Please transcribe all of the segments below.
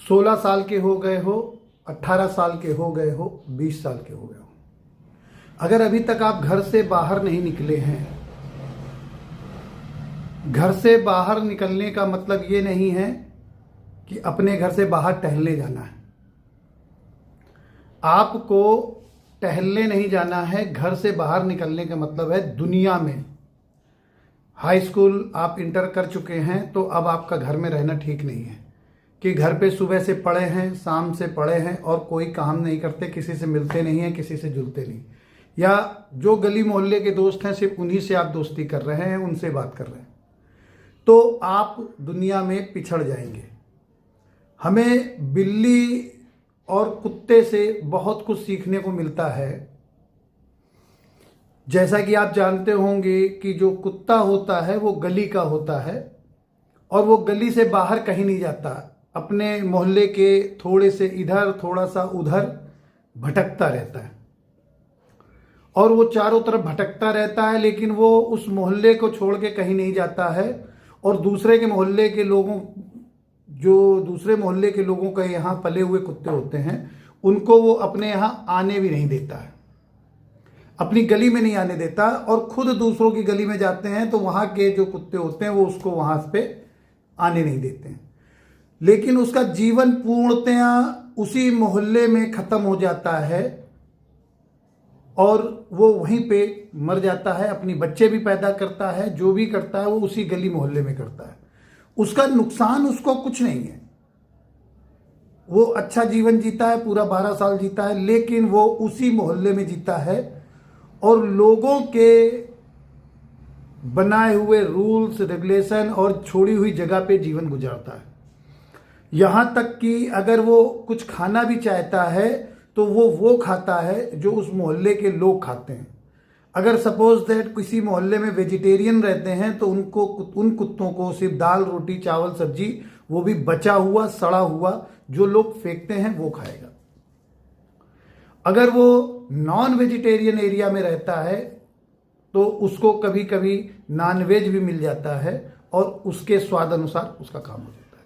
16 साल के हो गए हो, 18 साल के हो गए हो, 20 साल के हो गए हो, अगर अभी तक आप घर से बाहर नहीं निकले हैं, घर से बाहर निकलने का मतलब ये नहीं है कि अपने घर से बाहर टहलने जाना है। आपको टहलने नहीं जाना है। घर से बाहर निकलने का मतलब है दुनिया में। हाई स्कूल आप इंटर कर चुके हैं तो अब आपका घर में रहना ठीक नहीं है कि घर पे सुबह से पढ़े हैं, शाम से पढ़े हैं और कोई काम नहीं करते, किसी से मिलते नहीं हैं, किसी से जुलते नहीं, या जो गली मोहल्ले के दोस्त हैं सिर्फ उन्हीं से आप दोस्ती कर रहे हैं, उनसे बात कर रहे हैं, तो आप दुनिया में पिछड़ जाएंगे। हमें बिल्ली और कुत्ते से बहुत कुछ सीखने को मिलता है। जैसा कि आप जानते होंगे कि जो कुत्ता होता है वो गली का होता है और वो गली से बाहर कहीं नहीं जाता, अपने मोहल्ले के थोड़े से इधर थोड़ा सा उधर भटकता रहता है और वो चारों तरफ भटकता रहता है, लेकिन वो उस मोहल्ले को छोड़ के कहीं नहीं जाता है और दूसरे मोहल्ले के लोगों के यहाँ पले हुए कुत्ते होते हैं उनको वो अपने यहाँ आने भी नहीं देता है, अपनी गली में नहीं आने देता, और खुद दूसरों की गली में जाते हैं तो वहाँ के जो कुत्ते होते हैं वो उसको वहाँ पे आने नहीं देते हैं। लेकिन उसका जीवन पूर्णतया उसी मोहल्ले में खत्म हो जाता है और वो वहीं पे मर जाता है, अपनी बच्चे भी पैदा करता है, जो भी करता है वो उसी गली मोहल्ले में करता है। उसका नुकसान उसको कुछ नहीं है, वो अच्छा जीवन जीता है, पूरा 12 साल जीता है, लेकिन वो उसी मोहल्ले में जीता है और लोगों के बनाए हुए रूल्स रेगुलेशन और छोड़ी हुई जगह पे जीवन गुजारता है। यहां तक कि अगर वो कुछ खाना भी चाहता है तो वो खाता है जो उस मोहल्ले के लोग खाते हैं। अगर सपोज दैट किसी मोहल्ले में वेजिटेरियन रहते हैं तो उन कुत्तों को सिर्फ दाल रोटी चावल सब्जी, वो भी बचा हुआ सड़ा हुआ जो लोग फेंकते हैं वो खाएगा। अगर वो नॉन वेजिटेरियन एरिया में रहता है तो उसको कभी कभी नॉनवेज भी मिल जाता है और उसके स्वाद अनुसार उसका काम हो जाता है।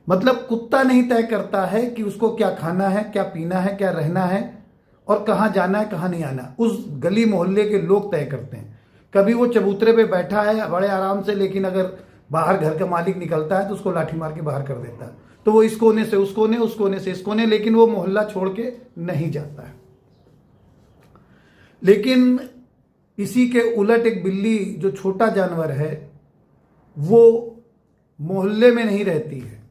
मतलब कुत्ता नहीं तय करता है कि उसको क्या खाना है, क्या पीना है, क्या रहना है और कहाँ जाना है, कहाँ नहीं आना, उस गली मोहल्ले के लोग तय करते हैं। कभी वो चबूतरे पे बैठा है बड़े आराम से, लेकिन अगर बाहर घर का मालिक निकलता है तो उसको लाठी मार के बाहर कर देता है, तो वो इस कोने से उस कोने, उस कोने से इस कोने, लेकिन वो मोहल्ला छोड़ के नहीं जाता है। लेकिन इसी के उलट एक बिल्ली जो छोटा जानवर है वो मोहल्ले में नहीं रहती है,